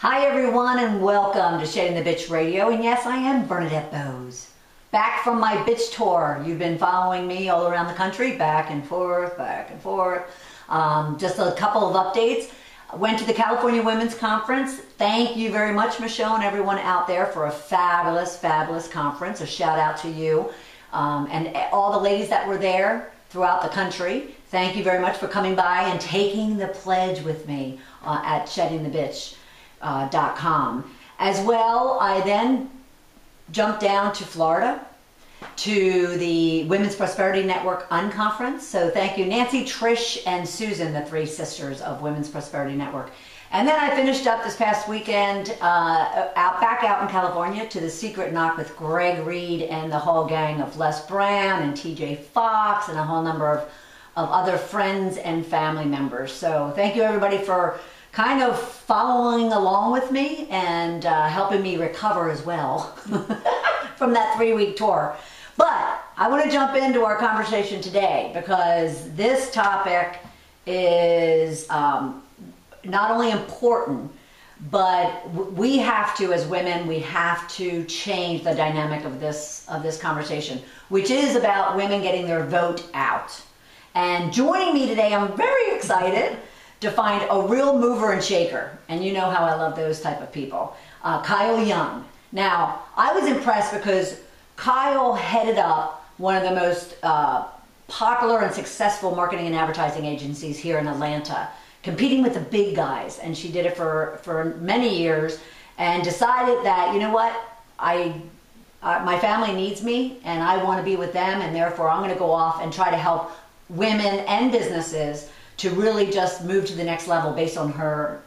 Hi everyone and welcome to Shedding the Bitch Radio, and yes, I am Bernadette Bose. Back from my bitch tour. You've been following me all around the country, back and forth, back and forth. Just a couple of updates. I went to the California Women's Conference. Thank you very much, Michelle, and everyone out there for a fabulous, fabulous conference. A shout out to you and all the ladies that were there throughout the country. Thank you very much for coming by and taking the pledge with me at sheddingthebitch.com. As well, I then jumped down to Florida to the Women's Prosperity Network Unconference. So thank you, Nancy, Trish, and Susan, the three sisters of Women's Prosperity Network. And then I finished up this past weekend back out in California to the Secret Knock with Greg Reed and the whole gang of Les Brown and TJ Fox and a whole number of other friends and family members. So thank you everybody for kind of following along with me and helping me recover as well from that 3-week tour. But I want to jump into our conversation today because this topic is not only important, but we have to, as women, we have to change the dynamic of this conversation, which is about women getting their vote out. And joining me today, I'm very excited to find a real mover and shaker. And you know how I love those type of people. Kyle Young. Now, I was impressed because Kyle headed up one of the most popular and successful marketing and advertising agencies here in Atlanta, competing with the big guys. And she did it for many years and decided that, you know what, my family needs me and I want to be with them, and therefore I'm going to go off and try to help women and businesses to really just move to the next level based on her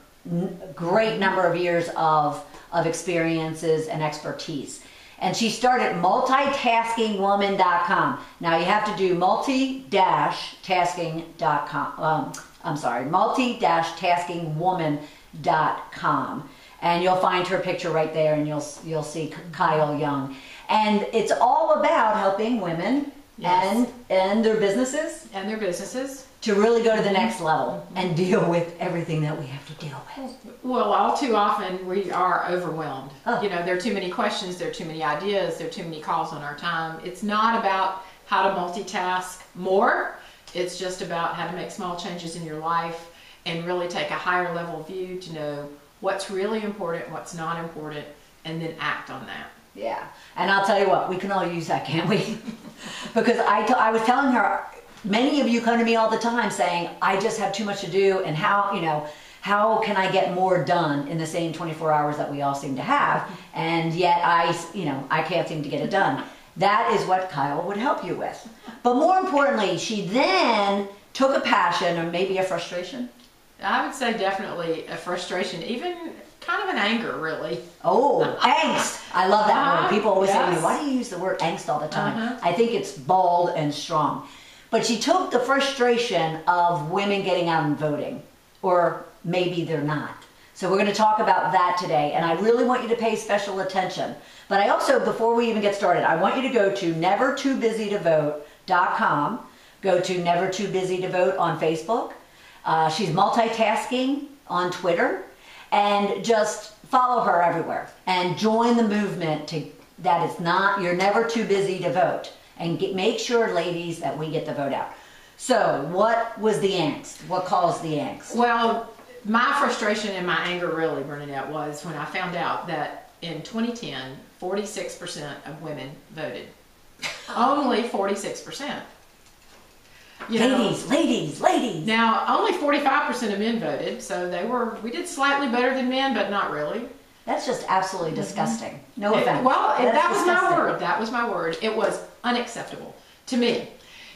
great number of years of experiences and expertise. And she started multitaskingwoman.com. Now you have to do multi-tasking.com. multi-taskingwoman.com. And you'll find her picture right there, and you'll see Kyle Young. And it's all about helping women, yes, and their businesses. And their businesses. To really go to the next level and deal with everything that we have to deal with. Well, all too often we are overwhelmed. Oh. You know, there are too many questions, there are too many ideas, there are too many calls on our time. It's not about how to multitask more. It's just about how to make small changes in your life and really take a higher level view to know what's really important, what's not important, and then act on that. Yeah, and I'll tell you what, we can all use that, can't we? Because I was telling her, many of you come to me all the time saying, I just have too much to do, and how can I get more done in the same 24 hours that we all seem to have, and yet I can't seem to get it done. That is what Kyle would help you with. But more importantly, she then took a passion, or maybe a frustration. I would say definitely a frustration, even kind of an anger, really. Oh, angst. I love that word. People always say to me, yes. why do you use the word angst all the time? I think it's bold and strong. But she took the frustration of women getting out and voting, or maybe they're not. So we're going to talk about that today, and I really want you to pay special attention. But I also, before we even get started, I want you to go to nevertoobusytovote.com. Go to Never Too Busy to Vote on Facebook. She's multitasking on Twitter, and just follow her everywhere and join the movement that it's not, you're never too busy to vote. And make sure, ladies, that we get the vote out. So, what was the angst? What caused the angst? Well, my frustration and my anger, really, Bernadette, was when I found out that in 2010, 46% of women voted. Only 46%. Ladies. Now, only 45% of men voted, so we did slightly better than men, but not really. That's just absolutely disgusting. No offense. That was my word. That was my word. It was unacceptable to me.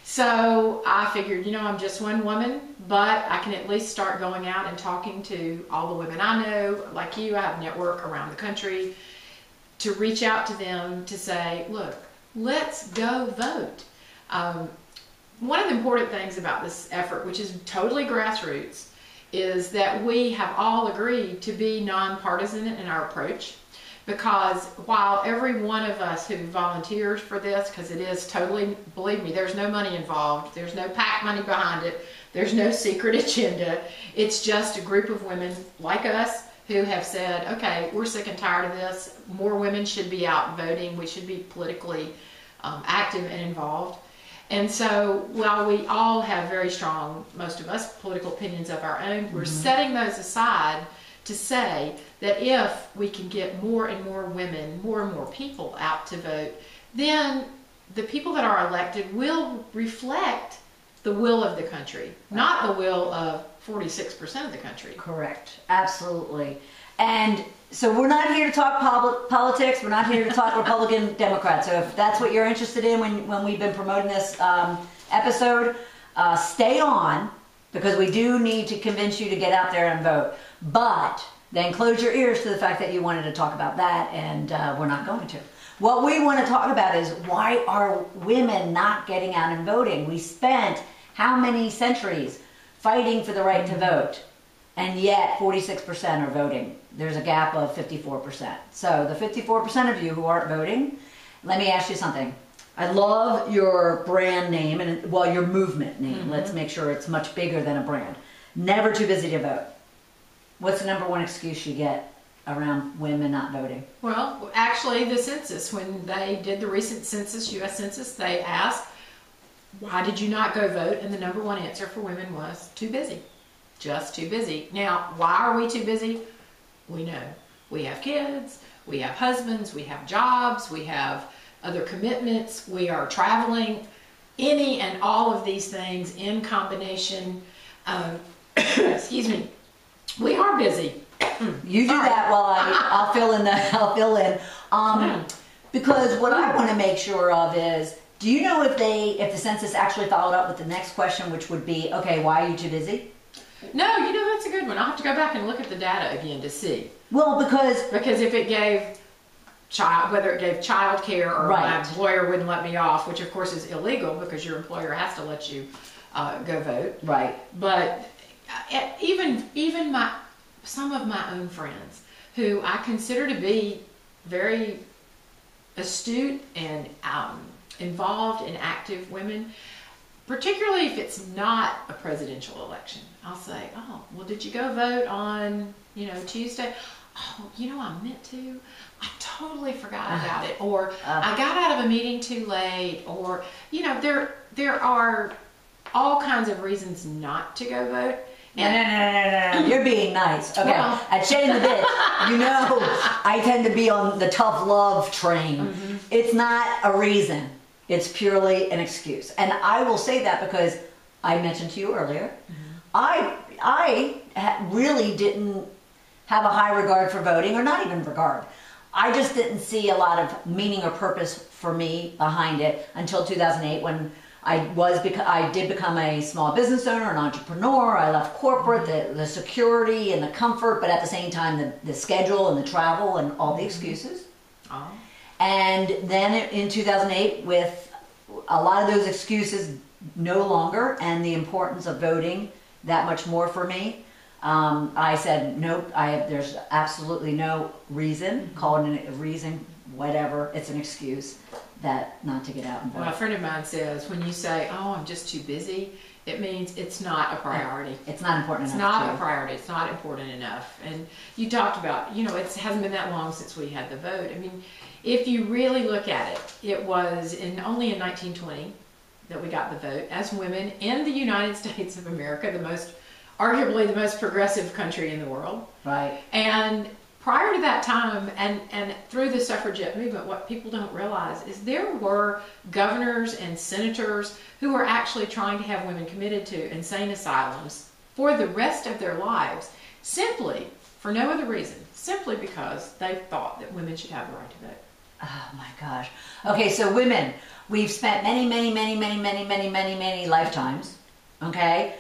So I figured, I'm just one woman, but I can at least start going out and talking to all the women I know, like you. I have a network around the country to reach out to them to say, look, let's go vote. One of the important things about this effort, which is totally grassroots, is that we have all agreed to be nonpartisan in our approach, because while every one of us who volunteers for this, because it is totally, believe me, there's no money involved, there's no PAC money behind it, there's no secret agenda, it's just a group of women like us who have said, okay, we're sick and tired of this. More women should be out voting. We should be politically active and involved. And so while we all have very strong, most of us, political opinions of our own, we're setting those aside to say that if we can get more and more women, more and more people out to vote, then the people that are elected will reflect the will of the country, not the will of 46% of the country. Correct. Absolutely. And so we're not here to talk politics. We're not here to talk Republican, Democrat. So if that's what you're interested in when we've been promoting this episode, stay on, because we do need to convince you to get out there and vote. But then close your ears to the fact that you wanted to talk about that, and we're not going to. What we want to talk about is, why are women not getting out and voting? We spent how many centuries fighting for the right to vote, and yet 46% are voting. There's a gap of 54%. So the 54% of you who aren't voting, let me ask you something. I love your brand name, and well, your movement name. Let's make sure it's much bigger than a brand. Never too busy to vote. What's the number one excuse you get around women not voting? Well, actually, the census, when they did the recent census, U.S. Census, they asked, why did you not go vote? And the number one answer for women was too busy. Just too busy. Now, why are we too busy? We know. We have kids, we have husbands, we have jobs, we have other commitments, we are traveling. Any and all of these things in combination, excuse me, we are busy. You do that while I'll fill in. Because what I want to make sure of is, do you know if the census actually followed up with the next question, which would be, okay, why are you too busy? No, you know, that's a good one. I'll have to go back and look at the data again to see. Well, because if it gave whether it gave child care, or right. My employer wouldn't let me off, which of course is illegal because your employer has to let you go vote. Right. But even some of my own friends who I consider to be very astute and involved and active women, particularly if it's not a presidential election, I'll say, oh, well, did you go vote on, Tuesday? Oh, I meant to. I totally forgot about it. Or I got out of a meeting too late. Or, there are all kinds of reasons not to go vote. No. You're being nice. Okay. Well, at Shade in the Ditch, I tend to be on the tough love train. It's not a reason. It's purely an excuse. And I will say that because I mentioned to you earlier, I really didn't have a high regard for voting, or not even regard. I just didn't see a lot of meaning or purpose for me behind it until 2008, when I did become a small business owner, an entrepreneur. I left corporate, the security and the comfort, but at the same time the schedule and the travel and all the excuses. Oh. And then in 2008, with a lot of those excuses no longer, and the importance of voting that much more for me, I said, nope, there's absolutely no reason, call it a reason, whatever, it's an excuse that not to get out and vote. Well, a friend of mine says, when you say, oh, I'm just too busy, it means it's not a priority. It's not important enough. It's not a priority. It's not important enough. And you talked about, it hasn't been that long since we had the vote. I mean, if you really look at it, it was only in 1920 that we got the vote as women in the United States of America, arguably the most progressive country in the world. Right. And prior to that time, and through the suffragette movement, what people don't realize is there were governors and senators who were actually trying to have women committed to insane asylums for the rest of their lives, simply for no other reason, simply because they thought that women should have the right to vote. Oh my gosh. Okay, so women, we've spent many lifetimes, okay,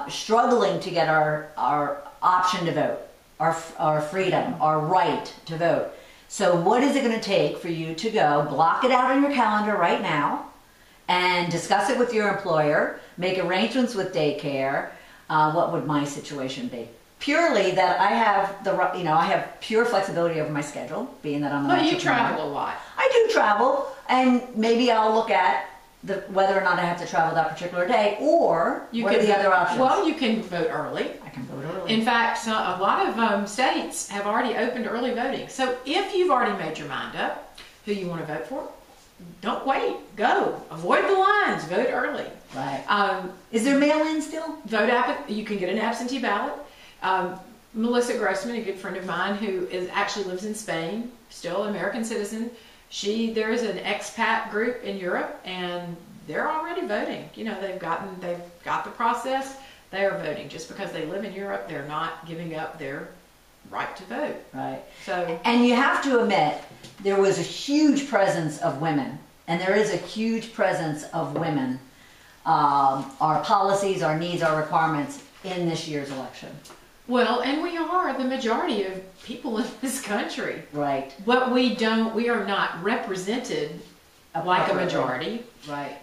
struggling to get our option to vote, our freedom, our right to vote. So what is it going to take for you to go block it out on your calendar right now and discuss it with your employer, make arrangements with daycare? What would my situation be? Purely that I have I have pure flexibility over my schedule, being that I'm an entrepreneur. But you travel a lot. I do travel, and maybe I'll look at whether or not I have to travel that particular day, or what are the other options? Well, you can vote early. I can vote early. In fact, a lot of states have already opened early voting. So if you've already made your mind up who you want to vote for, don't wait. Go. Avoid the lines. Vote early. Right. Is there mail-in still? You can get an absentee ballot. Melissa Grossman, a good friend of mine who actually lives in Spain, still an American citizen, there is an expat group in Europe, and they're already voting. You know, they've got the process. They are voting. Just because they live in Europe, they're not giving up their right to vote. Right. So, and you have to admit, there was a huge presence of women, and there is a huge presence of women. Our policies, our needs, our requirements in this year's election. Well, and we are the majority of people in this country. Right. But we are not represented like a majority. Right.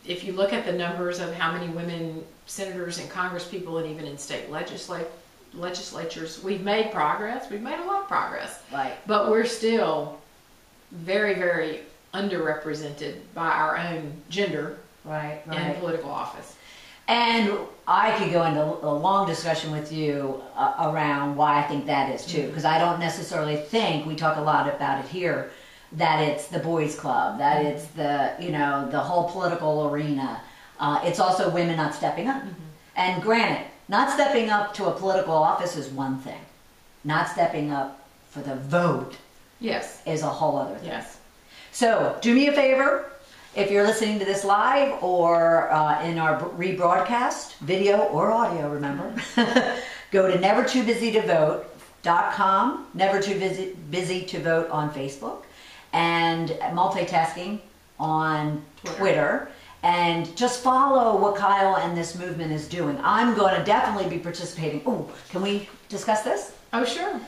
If you look at the numbers of how many women senators and congresspeople and even in state legislatures, we've made progress. We've made a lot of progress. Right. But we're still very, very underrepresented by our own gender in political office. And I could go into a long discussion with you around why I think that is too, because I don't necessarily think, we talk a lot about it here, that it's the boys club, that it's the whole political arena. It's also women not stepping up. And granted, not stepping up to a political office is one thing. Not stepping up for the vote is a whole other thing. Yes. So do me a favor. If you're listening to this live or in our rebroadcast, video or audio, remember, go to nevertoobusytovote.com, never too busy to vote on Facebook, and multitasking on Twitter. And just follow what Kyle and this movement is doing. I'm going to definitely be participating. Oh, can we discuss this? Oh, sure.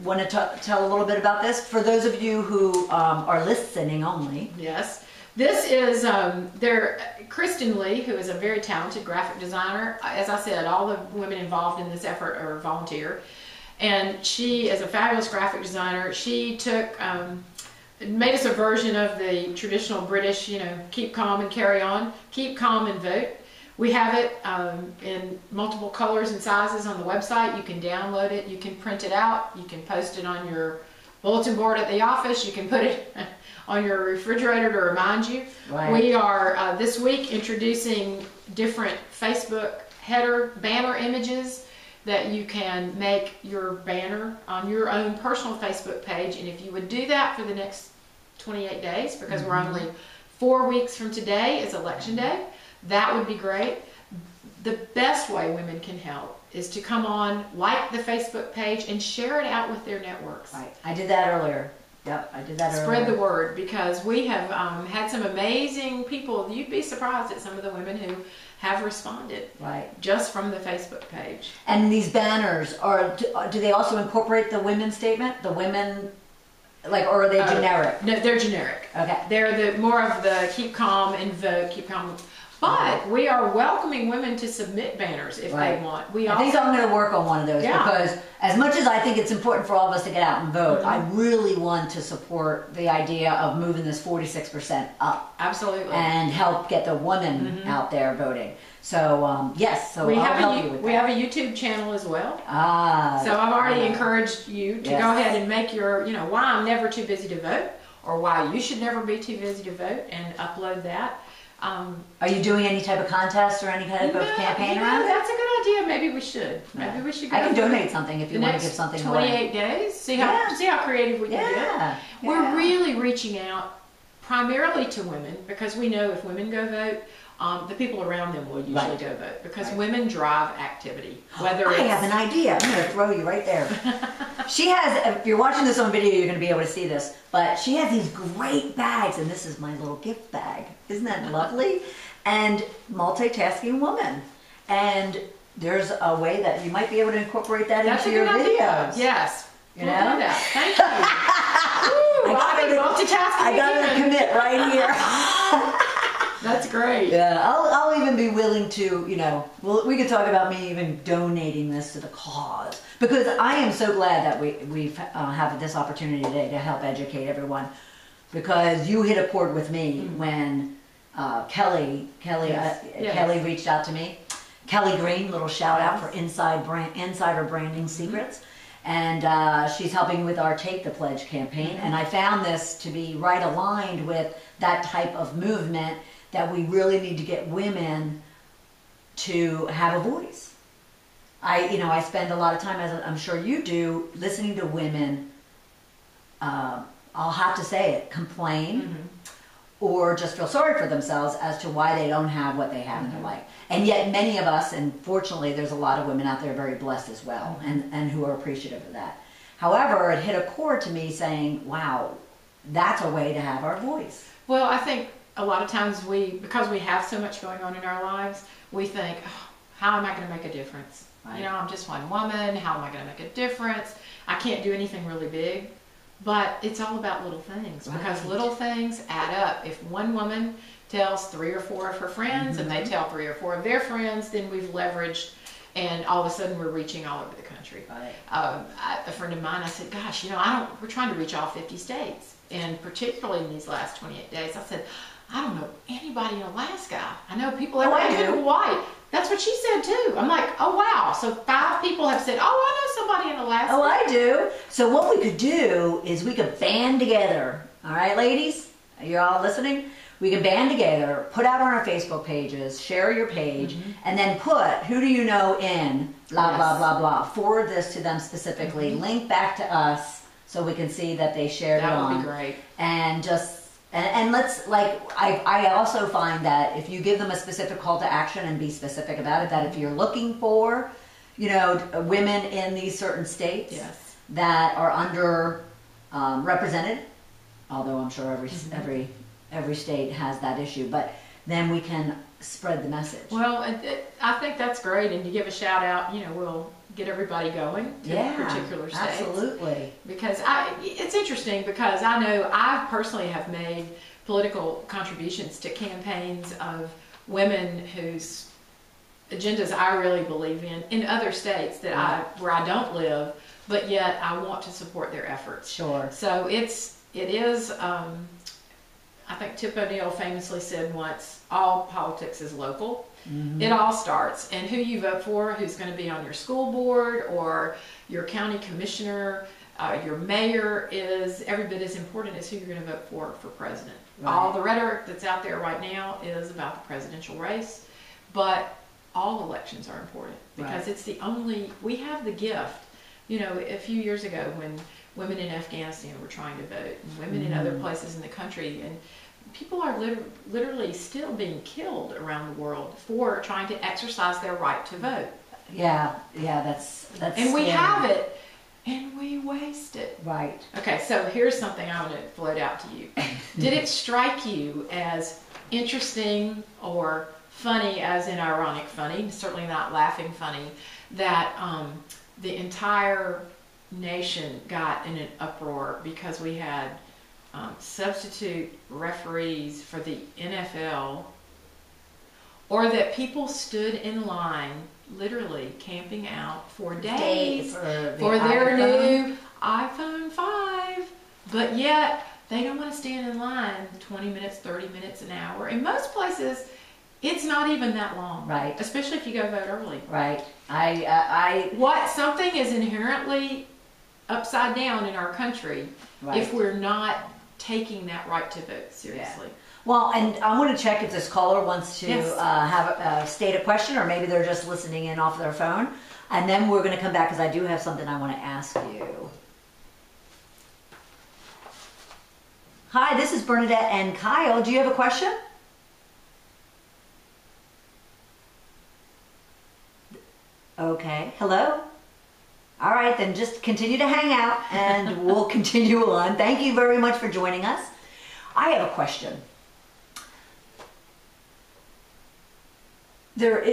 Want to tell a little bit about this? For those of you who are listening only. Yes. This is Kristen Lee, who is a very talented graphic designer. As I said, all the women involved in this effort are volunteer. And she is a fabulous graphic designer. She made us a version of the traditional British, keep calm and carry on, keep calm and vote. We have it in multiple colors and sizes on the website. You can download it, you can print it out, you can post it on your bulletin board at the office, you can put it on your refrigerator to remind you. Right. We are this week introducing different Facebook banner images that you can make your banner on your own personal Facebook page. And if you would do that for the next 28 days, because we're only 4 weeks from today is election day, that would be great. The best way women can help is to come on, like the Facebook page, and share it out with their networks. Right. I did that earlier. Yep, I did that earlier. Spread the word, because we have had some amazing people. You'd be surprised at some of the women who have responded just from the Facebook page. And these banners, do they also incorporate the women's statement? The women, or are they generic? No, they're generic. Okay. They're more of the keep calm and vote, keep calm. But we are welcoming women to submit banners if they want. I think I'm going to work on one of those because as much as I think it's important for all of us to get out and vote, I really want to support the idea of moving this 46% up. Absolutely. And help get the women out there voting. So, yes, so I'll help you with that. We have a YouTube channel as well. So I've already encouraged you to go ahead and make your, why I'm never too busy to vote, or why you should never be too busy to vote, and upload that. Are you doing any type of contest or any kind of campaign around it? That's a good idea. Maybe we should. Maybe we should go. I can donate something if you want to give something away. 28 days. See how creative we can get. We're really reaching out primarily to women, because we know if women go vote, the people around them will usually go vote, because women drive activity. Whether I have an idea. I'm going to throw you right there. She has, if you're watching this on video, you're going to be able to see this, but she has these great bags, and this is my little gift bag. Isn't that lovely? And multitasking woman. And there's a way that you might be able to incorporate that into your videos. Yes. You know? We'll do that. Thank you. I got to commit right here. That's great. Yeah, I'll even be willing to, we could talk about me even donating this to the cause, because I am so glad that we have this opportunity today to help educate everyone because you hit a chord with me when Kelly reached out to me. Kelly Green, little shout out for insider branding secrets. And she's helping with our Take the Pledge campaign. And I found this to be right aligned with that type of movement, that we really need to get women to have a voice. I spend a lot of time, as I'm sure you do, listening to women, I'll have to say it, complain or just feel sorry for themselves as to why they don't have what they have in their life. And yet many of us, and fortunately there's a lot of women out there very blessed as well, and who are appreciative of that. However, it hit a chord to me saying, wow, that's a way to have our voice. Well, I think a lot of times because we have so much going on in our lives, we think, oh, how am I going to make a difference? Right. You know, I'm just one woman. How am I going to make a difference? I can't do anything really big. But it's all about little things, because little things add up. If one woman tells 3 or 4 of her friends and they tell 3 or 4 of their friends, then we've leveraged, and all of a sudden we're reaching all over the country. Right. A friend of mine, I said, gosh, we're trying to reach all 50 states. And particularly in these last 28 days, I said, I don't know anybody in Alaska. I know people in Hawaii. That's what she said too. I'm like, oh wow. So 5 people have said, oh, I know somebody in Alaska. Oh, I do. So what we could do is we could band together. All right, ladies? You're all listening? We can band together, put out on our Facebook pages, share your page, and then put who do you know in blah, blah, blah, blah. Forward this to them specifically. Link back to us so we can see that they shared it on. That would be great. And just... And let's, I also find that if you give them a specific call to action and be specific about it, that if you're looking for, women in these certain states that are under represented, although I'm sure every state has that issue, but then we can spread the message. Well, I think that's great, and to give a shout out, we'll get everybody going to particular states. Absolutely. Because it's interesting, because I know I personally have made political contributions to campaigns of women whose agendas I really believe in other states that where I don't live, but yet I want to support their efforts. Sure. So it is. I think Tip O'Neill famously said once, all politics is local. It all starts. And who you vote for, who's going to be on your school board or your county commissioner, your mayor, is every bit as important as who you're going to vote for president. Right. All the rhetoric that's out there right now is about the presidential race, but all elections are important, because it's the only, we have the gift. A few years ago when women in Afghanistan were trying to vote, and women in other places in the country, and people are literally still being killed around the world for trying to exercise their right to vote. Yeah, that's and scary. we have it, and we waste it. Right. Okay, so here's something I want to float out to you. Did it strike you as interesting or funny, as in ironic funny, certainly not laughing funny, that the entire nation got in an uproar because we had substitute referees for the NFL, or that people stood in line, literally camping out for days for their new iPhone 5, but yet they don't want to stand in line 20 minutes, 30 minutes, an hour. In most places, it's not even that long. Right. Especially if you go vote early. Right. Something is inherently upside down in our country if we're not taking that right to vote seriously. Yeah. Well, and I want to check if this caller wants to state a question, or maybe they're just listening in off their phone. And then we're going to come back, because I do have something I want to ask you. Hi, this is Bernadette and Kyle. Do you have a question? Okay. Hello? All right, then just continue to hang out and we'll continue on. Thank you very much for joining us. I have a question. Being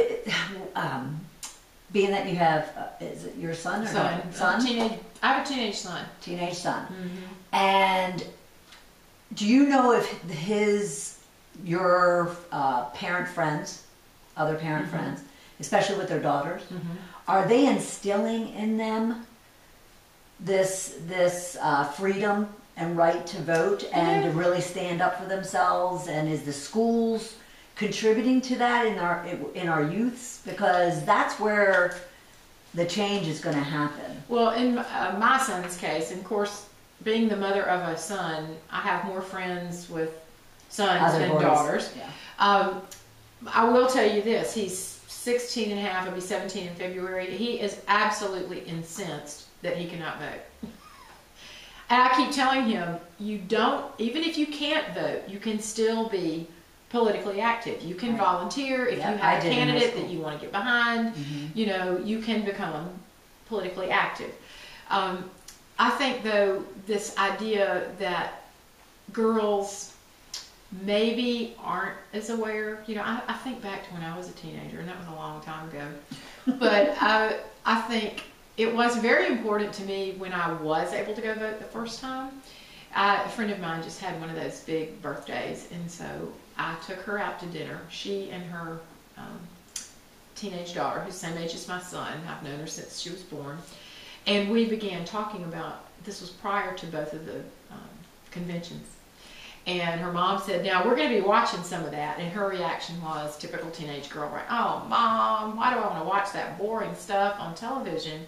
that you have, is it your son or son? I have a teenage son. Teenage son. And do you know if your parent friends, other parent friends, especially with their daughters, are they instilling in them this freedom and right to vote and to really stand up for themselves? And is the schools contributing to that in our youths? Because that's where the change is going to happen. Well, in my son's case, and of course, being the mother of a son, I have more friends with sons Other than boys. daughters. Yeah. I will tell you this, he's 16 and a half, he'll be 17 in February. He is absolutely incensed that he cannot vote. And I keep telling him, you don't, even if you can't vote, you can still be politically active. You can Right. volunteer if Yep, you have I a did in high candidate school. that you want to get behind. You know, you can become politically active. I think, though, this idea that girls maybe aren't as aware, you know, I think back to when I was a teenager, and that was a long time ago. But I think it was very important to me when I was able to go vote the first time. A friend of mine just had one of those big birthdays, and so I took her out to dinner. She and her teenage daughter, who's the same age as my son, I've known her since she was born, and we began talking about, this was prior to both of the conventions. And her mom said, now we're going to be watching some of that. And her reaction was, typical teenage girl, right? Oh, Mom, why do I want to watch that boring stuff on television?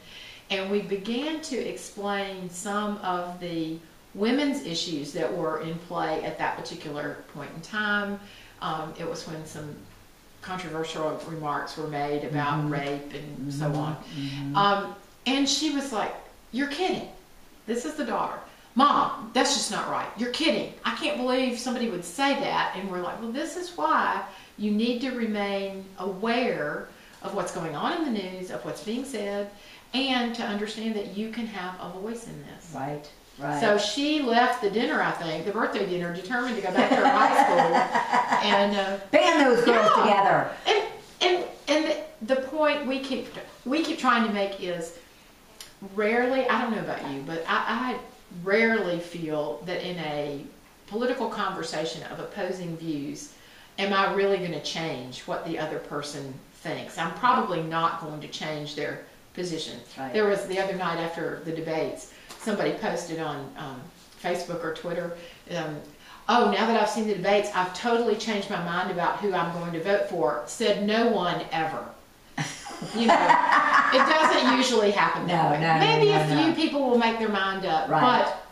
And we began to explain some of the women's issues that were in play at that particular point in time. It was when some controversial remarks were made about rape and so on. And she was like, you're kidding. This is the daughter. Mom, that's just not right. You're kidding. I can't believe somebody would say that. And we're like, well, this is why you need to remain aware of what's going on in the news, of what's being said, and to understand that you can have a voice in this. Right, right. So she left the dinner, I think, the birthday dinner, determined to go back to her high school and band those girls yeah. together. And the point we keep trying to make is, rarely, I don't know about you, but I rarely feel that in a political conversation of opposing views, am I really going to change what the other person thinks? I'm probably not going to change their position. Right. There was the other night after the debates, somebody posted on Facebook or Twitter, oh, now that I've seen the debates, I've totally changed my mind about who I'm going to vote for. Said no one ever. You know, it doesn't usually happen that way. Maybe a few people will make their mind up, but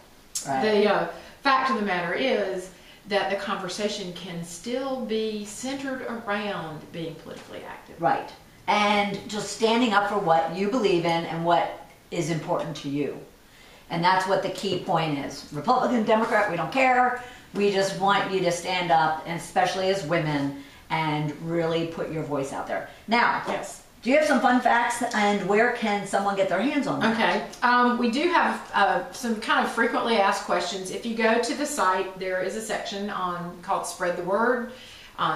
the fact of the matter is that the conversation can still be centered around being politically active. Right. And just standing up for what you believe in and what is important to you. And that's what the key point is. Republican, Democrat, we don't care. We just want you to stand up, and especially as women, and really put your voice out there. Now, Yes. do you have some fun facts, and where can someone get their hands on them? Okay. We do have some kind of frequently asked questions. If you go to the site, there is a section called Spread the Word.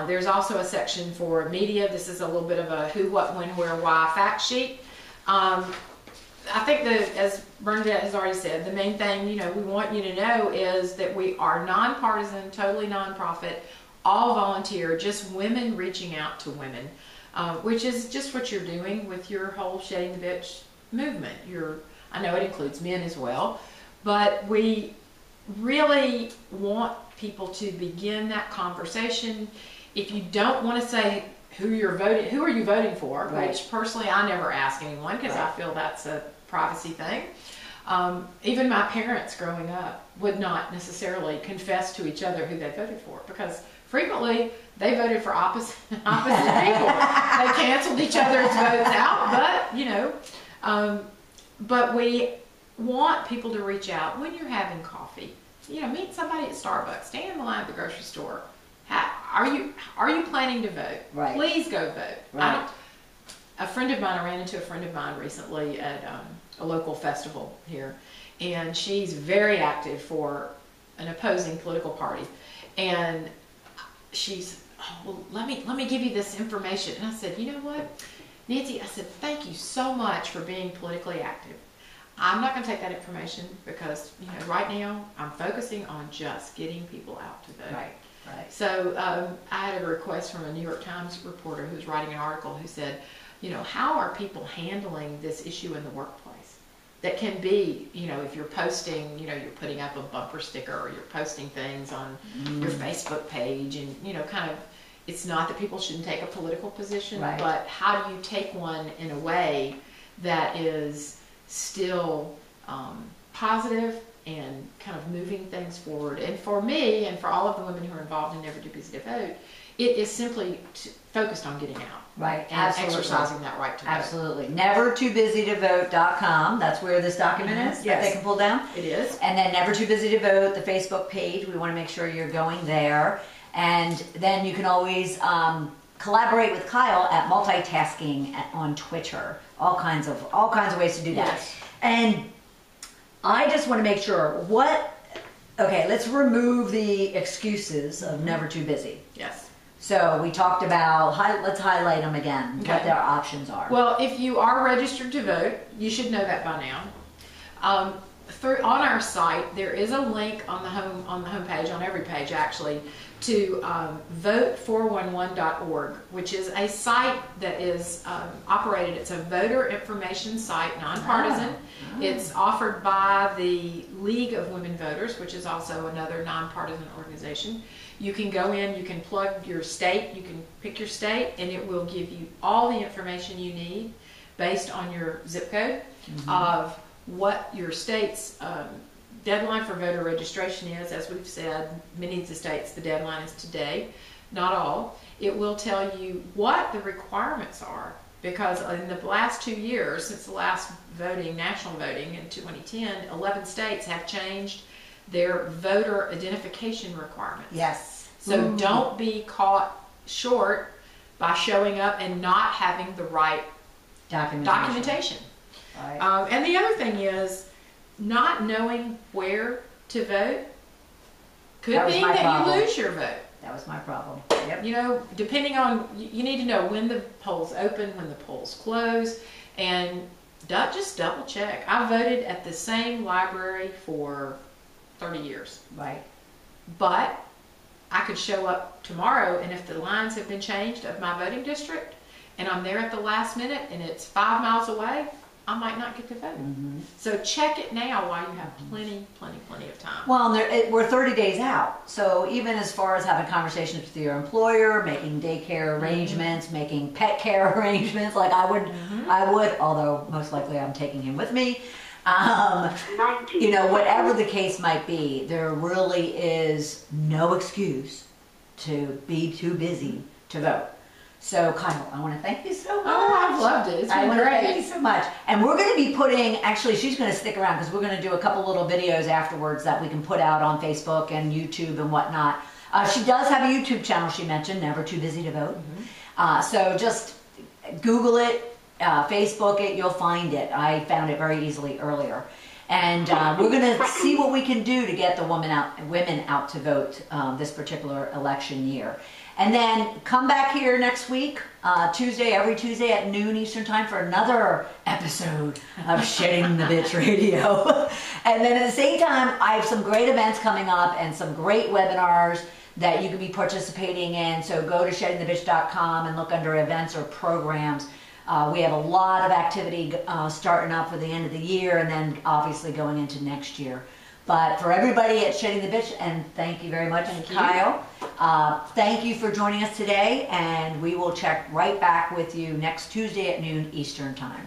There's also a section for media. This is a little bit of a who, what, when, where, why fact sheet. I think that, as Bernadette has already said, the main thing we want you to know is that we are nonpartisan, totally nonprofit, all volunteer, just women reaching out to women. Which is just what you're doing with your whole Shedding the Bitch movement. I know it includes men as well, but we really want people to begin that conversation. If you don't want to say who are you voting for, Right. which personally I never ask anyone because I feel that's a privacy thing. Even my parents growing up would not necessarily confess to each other who they voted for, because frequently they voted for opposite people. They canceled each other's votes out, but we want people to reach out when you're having coffee. Meet somebody at Starbucks, stand in the line at the grocery store. Are you planning to vote? Right. Please go vote. Right. I ran into a friend of mine recently at a local festival here, and she's very active for an opposing political party. And she's, oh, well, let me give you this information. And I said, you know what, Nancy, I said, thank you so much for being politically active. I'm not going to take that information because, right now I'm focusing on just getting people out to vote. Right, right. So I had a request from a New York Times reporter who's writing an article who said, how are people handling this issue in the workplace? that can be, you know, if you're posting, you know, you're putting up a bumper sticker or you're posting things on your Facebook page, and, you know, kind of, it's not that people shouldn't take a political position, Right. but how do you take one in a way that is still positive and kind of moving things forward? And for me, and for all of the women who are involved in Never Too Busy to Vote, it is simply focused on getting out. Right, And absolutely. exercising that right to vote. Absolutely. Nevertoobusytovote.com. That's where this document is that Yes. they can pull down. It is. And then Never Too Busy to Vote, the Facebook page. We want to make sure you're going there. And then you can always collaborate with Kyle at multitasking on Twitter. All kinds of ways to do that. Yes. And I just want to make sure okay, let's remove the excuses of never too busy. Yes. So we talked about, let's highlight them again, what Okay. their options are. Well, if you are registered to vote, you should know that by now. On our site, there is a link on the homepage, on every page actually, to vote411.org, which is a site that is operated. It's a voter information site, nonpartisan. It's offered by the League of Women Voters, which is also another nonpartisan organization. You can go in, you can plug your state, you can pick your state, and it will give you all the information you need based on your zip code of what your state's deadline for voter registration is. As we've said, many of the states, the deadline is today, not all. It will tell you what the requirements are, because in the last 2 years, since the last voting, national voting in 2010, 11 states have changed their voter identification requirements. Yes. So don't be caught short by showing up and not having the right documentation. Right. And the other thing is, not knowing where to vote could That was mean my that problem. you lose your vote. That was my problem. Yep. You know, depending on, you need to know when the polls open, when the polls close, and just double check. I voted at the same library for 30 years, Right. but I could show up tomorrow, and if the lines have been changed of my voting district, and I'm there at the last minute, and it's 5 miles away, I might not get to vote. So check it now while you have plenty of time. Well, and we're 30 days out. So even as far as having conversations with your employer, making daycare arrangements, making pet care arrangements, like I would, although most likely I'm taking him with me. You know, whatever the case might be, there really is no excuse to be too busy to vote. So Kyle, I want to thank you so much. Oh, I've loved it. It's I been want to thank you great. so much. And we're going to be putting, actually she's going to stick around because we're going to do a couple little videos afterwards that we can put out on Facebook and YouTube and whatnot. She does have a YouTube channel, she mentioned, Never Too Busy to Vote. So just Google it, Facebook it, you'll find it. I found it very easily earlier. And we're going to see what we can do to get the women out to vote this particular election year. And then come back here next week, every Tuesday at noon Eastern Time for another episode of Shedding the Bitch Radio. And then at the same time, I have some great events coming up and some great webinars that you can be participating in. So go to sheddingthebitch.com and look under events or programs. We have a lot of activity starting up for the end of the year and then obviously going into next year. But for everybody at Shedding the Bitch, and thank you very much, Kyle. Thank you for joining us today, and we will check right back with you next Tuesday at noon Eastern Time.